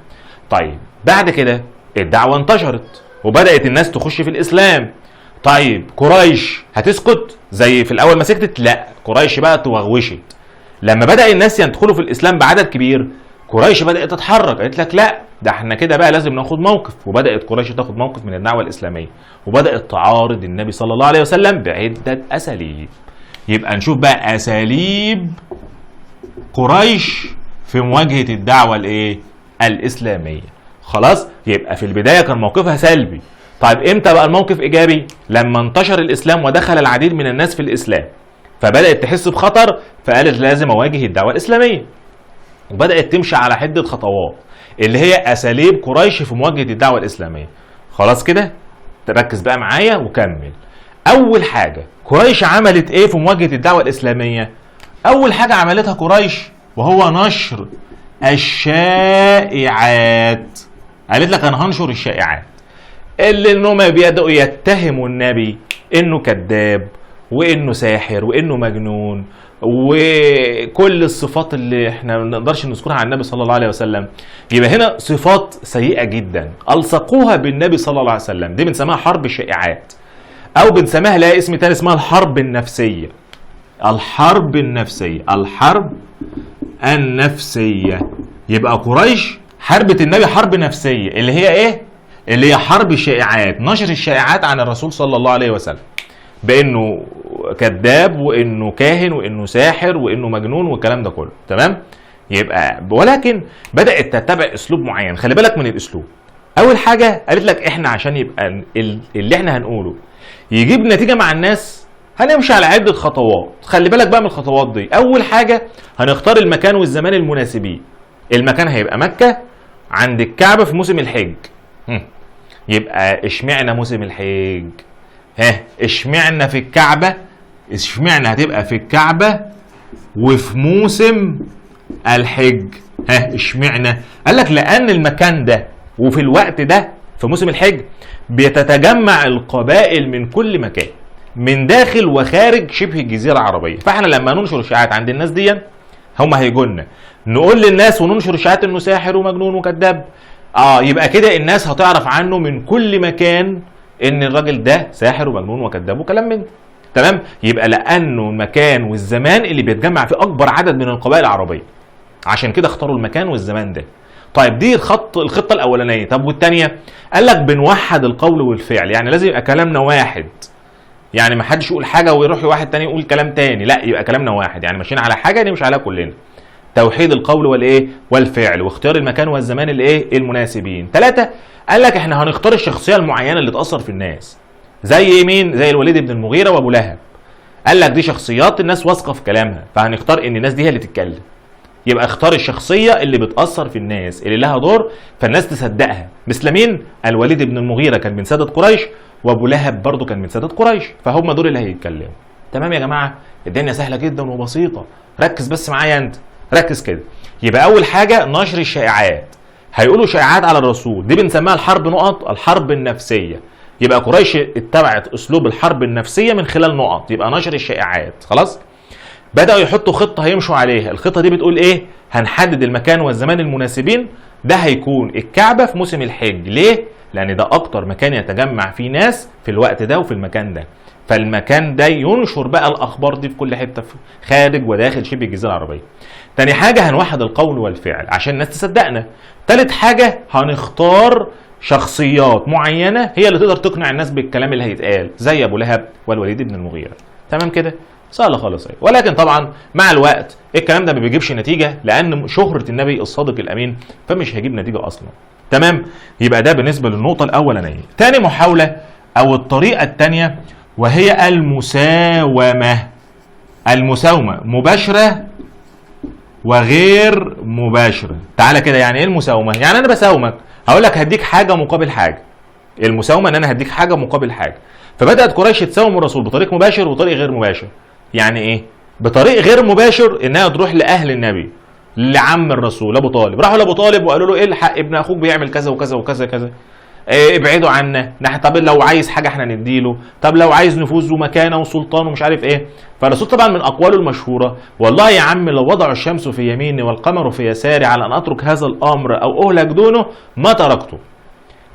طيب بعد كده الدعوه انتشرت وبدات الناس تخش في الاسلام. طيب قريش هتسكت زي في الاول ما سكتت؟ لا، قريش بقى توغوشت. لما بدا الناس يدخلوا في الاسلام بعدد كبير، قريش بدات تتحرك، قالت لك لا ده احنا كده بقى لازم ناخد موقف. وبدات قريش تاخد موقف من الدعوه الاسلاميه، وبدات تعارض النبي صلى الله عليه وسلم بعده اساليب. يبقى نشوف بقى اساليب قريش في مواجهه الدعوه الايه؟ الاسلاميه. خلاص؟ يبقى في البدايه كان موقفها سلبي. طيب امتى بقى الموقف ايجابي؟ لما انتشر الاسلام ودخل العديد من الناس في الاسلام، فبدات تحس بخطر، فقالت لازم اواجه الدعوه الاسلاميه، وبدات تمشي على حده خطوات اللي هي اساليب قريش في مواجهه الدعوه الاسلاميه. خلاص كده؟ تركز بقى معايا وكمل. اول حاجه قريش عملت ايه في مواجهه الدعوه الاسلاميه؟ اول حاجه عملتها قريش وهو نشر الشائعات. قالت لك انا هنشر الشائعات اللي انهم بيبداوا يتهموا النبي انه كذاب وانه ساحر وانه مجنون وكل الصفات اللي احنا ما نقدرش نذكرها عن النبي صلى الله عليه وسلم. يبقى هنا صفات سيئة جدا الصقوها بالنبي صلى الله عليه وسلم، دي بنسميها حرب الشائعات، او بنسميها لها اسم تاني اسمها الحرب النفسية. الحرب النفسية، الحرب النفسية. يبقى قريش حربت النبي حرب نفسية اللي هي ايه؟ اللي هي حرب الشائعات، نشر الشائعات عن الرسول صلى الله عليه وسلم بانه كذاب وانه كاهن وانه ساحر وانه مجنون والكلام ده كله. تمام؟ يبقى ولكن بدات تتبع اسلوب معين. خلي بالك من الاسلوب. اول حاجه قالت لك احنا عشان يبقى اللي احنا هنقوله يجيب نتيجه مع الناس هنمشي على عده خطوات. خلي بالك بقى من الخطوات دي. اول حاجه هنختار المكان والزمان المناسبين. المكان هيبقى مكه عند الكعبه في موسم الحج. يبقى اشمعنى موسم الحج؟ اشمعنى في الكعبه؟ اشمعنى هتبقى في الكعبه وفي موسم الحج؟ اشمعنى؟ قال لك لان المكان ده وفي الوقت ده في موسم الحج بيتتجمع القبائل من كل مكان من داخل وخارج شبه الجزيره العربيه. فاحنا لما ننشر اشاعات عند الناس دي هم هيجوا لنا نقول للناس وننشر اشاعات انه ساحر ومجنون وكذاب. يبقى كده الناس هتعرف عنه من كل مكان ان الراجل ده ساحر ومجنون وكذاب وكلام من ده. تمام؟ يبقى لانه المكان والزمان اللي بيتجمع فيه اكبر عدد من القبائل العربيه، عشان كده اختاروا المكان والزمان ده. طيب دي الخطه الاولانيه. طب والثانيه؟ قال لك بنوحد القول والفعل، يعني لازم يبقى كلامنا واحد. يعني ما حدش يقول حاجه ويروح واحد تاني يقول كلام تاني، لا يبقى كلامنا واحد، يعني ماشيين على حاجه نمشي عليها كلنا. توحيد القول والفعل، واختيار المكان والزمان المناسبين. 3 قال لك احنا هنختار الشخصيه المعينه اللي تاثر في الناس. زي مين؟ زي الوليد بن المغيره وابو لهب. قال لك دي شخصيات الناس واثقه في كلامها، فهنختار ان الناس دي هي اللي تتكلم. يبقى اختار الشخصيه اللي بتاثر في الناس، اللي لها دور فالناس تصدقها. مثل مين؟ الوليد بن المغيره كان من ساده قريش، وابو لهب برضه كان من ساده قريش، فهم دول اللي هيتكلموا. تمام يا جماعه؟ الدنيا سهله جدا وبسيطه. ركز بس معايا انت، ركز كده. يبقى اول حاجه نشر الشائعات. هيقولوا شائعات على الرسول، دي بنسميها الحرب النفسيه. يبقى قريش اتبعت اسلوب الحرب النفسيه من خلال نقط، يبقى نشر الشائعات. خلاص؟ بداوا يحطوا خطه هيمشوا عليها. الخطه دي بتقول ايه؟ هنحدد المكان والزمان المناسبين. ده هيكون الكعبه في موسم الحج. ليه؟ لان ده اكتر مكان يتجمع فيه ناس في الوقت ده وفي المكان ده، فالمكان ده ينشر بقى الاخبار دي في كل حته خارج وداخل شبه الجزيره العربيه. تاني حاجه هنوحد القول والفعل عشان الناس تصدقنا. تالت حاجه هنختار شخصيات معينه هي اللي تقدر تقنع الناس بالكلام اللي هيتقال، زي ابو لهب والوليد بن المغيره. تمام كده؟ سهله خالص اهي. ولكن طبعا مع الوقت الكلام ده ما بيجيبش نتيجه، لان شهره النبي الصادق الامين فمش هيجيب نتيجه اصلا. تمام؟ يبقى ده بالنسبه للنقطه الاولانيه. تاني محاوله او الطريقه الثانيه وهي المساومه. المساومه مباشره وغير مباشره. تعالى كده، يعني ايه المساومه؟ يعني انا بساومك، هقول لك هديك حاجه مقابل حاجه. المساومه ان انا هديك حاجه مقابل حاجه. فبدات قريش تساوم الرسول بطريق مباشر وطريق غير مباشر. يعني ايه؟ بطريق غير مباشر انها تروح لاهل النبي، لعم الرسول ابو طالب. راحوا لابو طالب وقالوا له الحق ابن اخوك بيعمل كذا وكذا وكذا كذا، ابعدوا عنا. طب لو عايز حاجه احنا نديله، طب لو عايز نفوذ ومكانه وسلطان ومش عارف ايه. فالرسول طبعا من اقواله المشهوره: والله يا عم لو وضعوا الشمس في يميني والقمر في يساري على ان اترك هذا الامر او اهلك دونه ما تركته.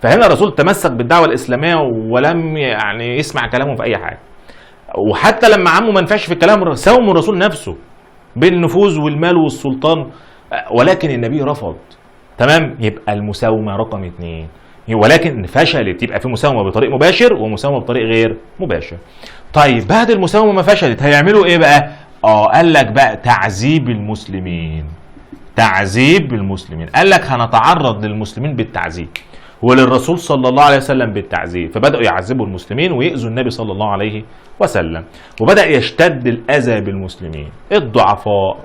فهنا الرسول تمسك بالدعوه الاسلاميه ولم يعني يسمع كلامه في اي حاجه. وحتى لما عمه ما نفعش في الكلام ساوم الرسول نفسه بالنفوذ والمال والسلطان، ولكن النبي رفض. تمام؟ يبقى المساومه رقم 2. ولكن فشلت. يبقى في مساومه بطريق مباشر ومساومه بطريق غير مباشر. طيب بعد المساومه ما فشلت هيعملوا ايه بقى؟ قال لك بقى تعذيب المسلمين. تعذيب المسلمين. قال لك هنتعرض للمسلمين بالتعذيب وللرسول صلى الله عليه وسلم بالتعذيب. فبداوا يعذبوا المسلمين ويؤذوا النبي صلى الله عليه وسلم، وبدا يشتد الاذى بالمسلمين الضعفاء،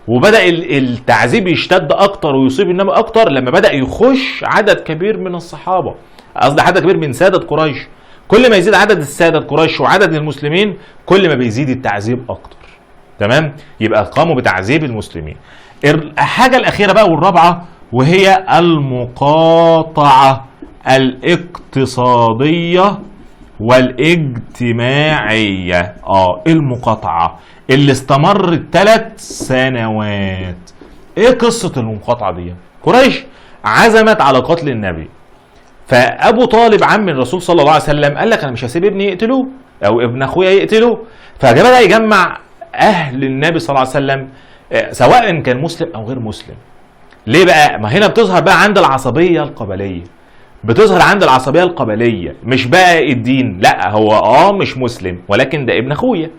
وبدأ التعذيب يشتد أكتر ويصيب النبي أكتر لما بدأ يخش عدد كبير من الصحابة، قصدي عدد كبير من سادة قريش. كل ما يزيد عدد السادة قريش وعدد المسلمين كل ما بيزيد التعذيب أكتر. تمام؟ يبقى قاموا بتعذيب المسلمين. الحاجة الأخيرة بقى والرابعة وهي المقاطعة الاقتصادية والاجتماعية. المقاطعة اللي استمرت 3 سنوات. ايه قصة المقاطعة دي؟ قريش عزمت على قتل النبي، فابو طالب عم الرسول صلى الله عليه وسلم قال لك انا مش هسيب ابني يقتلوه او ابن اخويا يقتلوه. فبدأ يجمع اهل النبي صلى الله عليه وسلم سواء كان مسلم او غير مسلم. ليه بقى؟ ما هنا بتظهر بقى عند العصبية القبلية. بتظهر عند العصبية القبلية، مش بقى الدين، لا هو مش مسلم ولكن ده ابن اخويا.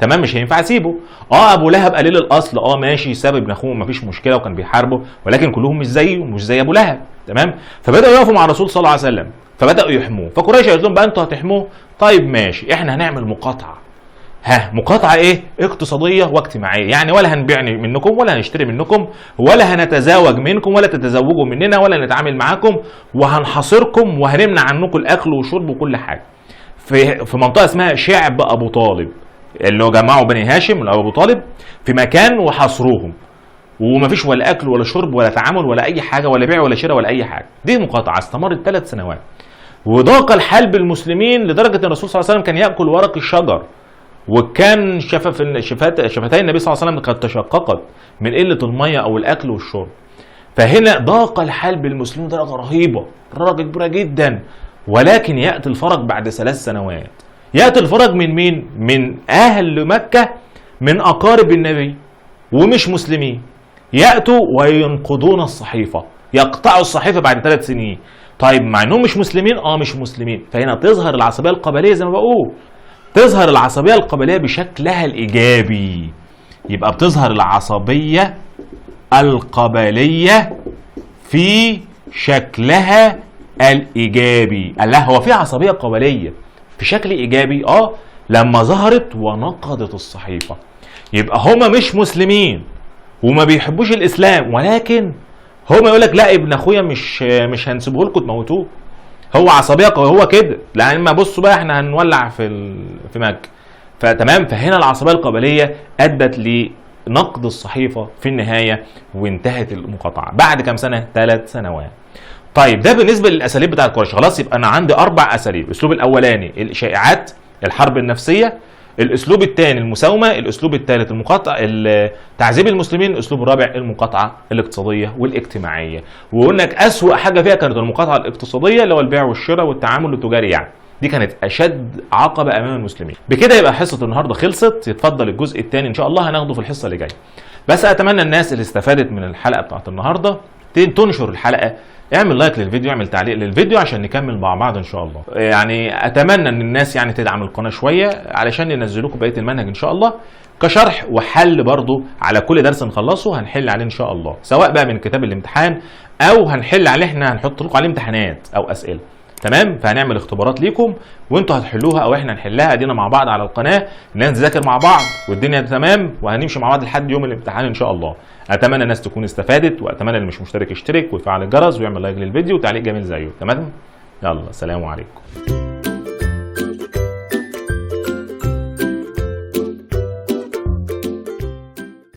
تمام، مش هينفع اسيبه. ابو لهب قليل الاصل، ماشي، ساب ابن اخوه مفيش مشكله وكان بيحاربه، ولكن كلهم مش زيه، مش زي ابو لهب. تمام، فبداوا يقفوا مع الرسول صلى الله عليه وسلم، فبداوا يحموه. فقريش قالت لهم بقى انتوا هتحموه؟ طيب ماشي، احنا هنعمل مقاطعه. مقاطعه ايه؟ اقتصاديه واجتماعيه، يعني ولا هنبيع منكم ولا هنشتري منكم ولا هنتزاوج منكم ولا تتزوجوا مننا ولا نتعامل معاكم، وهنحاصركم وهنمنع عنكم الاكل والشرب وكل حاجه. في منطقه اسمها شعب ابو طالب، اللي هو جمعوا بني هاشم من ابو طالب في مكان وحاصروهم، ومفيش ولا اكل ولا شرب ولا تعامل ولا اي حاجه ولا بيع ولا شراء ولا اي حاجه. دي مقاطعه استمرت 3 سنوات. وضاق الحال بالمسلمين لدرجه ان الرسول صلى الله عليه وسلم كان ياكل ورق الشجر، وكان شفتي النبي صلى الله عليه وسلم قد تشققت من قله الميه او الاكل والشرب. فهنا ضاق الحال بالمسلمين درجه رهيبه، درجه كبيره جدا. ولكن ياتي الفرج بعد 3 سنوات. ياتي الفرج من مين؟ من اهل مكه، من اقارب النبي ومش مسلمين، ياتوا وينقضون الصحيفه، يقطعوا الصحيفه بعد 3 سنين. طيب مع انهم مش مسلمين، مش مسلمين. فهنا تظهر العصبيه القبليه زي ما بقول، تظهر العصبيه القبليه بشكلها الايجابي. يبقى بتظهر العصبيه القبليه في شكلها الايجابي. قال لا، هو في عصبيه قبليه في شكل ايجابي لما ظهرت ونقضت الصحيفه. يبقى هما مش مسلمين وما بيحبوش الاسلام، ولكن هما يقول لك لا، ابن اخويا مش هنسيبه لكم تموتوه، هو عصبيه قويه، هو كده، لان ما بصوا بقى احنا هنولع في مكه. فتمام، فهنا العصبيه القبليه ادت لنقض الصحيفه في النهايه، وانتهت المقاطعه بعد كام سنه؟ 3 سنوات. طيب ده بالنسبه للاساليب بتاعت قريش. خلاص، يبقى انا عندي 4 اساليب. الاسلوب الاولاني الشائعات، الحرب النفسيه. الاسلوب الثاني المساومه. الاسلوب الثالث تعذيب المسلمين. الاسلوب الرابع المقاطعه الاقتصاديه والاجتماعيه. وقلنا لك اسوأ حاجه فيها كانت المقاطعه الاقتصاديه، اللي هو البيع والشراء والتعامل التجاري، يعني دي كانت اشد عقبه امام المسلمين. بكده يبقى حصه النهارده خلصت. يتفضل الجزء الثاني ان شاء الله هناخده في الحصه اللي جايه. بس اتمنى الناس اللي استفادت من الحلقه بتاعت النهارده تنشر الحلقه، اعمل لايك للفيديو، اعمل تعليق للفيديو عشان نكمل مع بعض ان شاء الله. يعني اتمنى ان الناس يعني تدعم القناه شويه علشان ينزلوكم بقيه المنهج ان شاء الله، كشرح وحل برضو على كل درس نخلصه هنحل عليه ان شاء الله، سواء بقى من كتاب الامتحان او هنحل عليه، احنا هنحط لكم عليه امتحانات او اسئله. تمام، فهنعمل اختبارات ليكم وانتوا هتحلوها او احنا هنحلها، ادينا مع بعض على القناه، الناس نذاكر مع بعض والدنيا تمام، وهنمشي مع بعض لحد يوم الامتحان ان شاء الله. اتمنى الناس تكون استفادت، واتمنى اللي مش مشترك يشترك ويفعل الجرس ويعمل لايك للفيديو وتعليق جميل زيه. تمام، يلا سلام عليكم.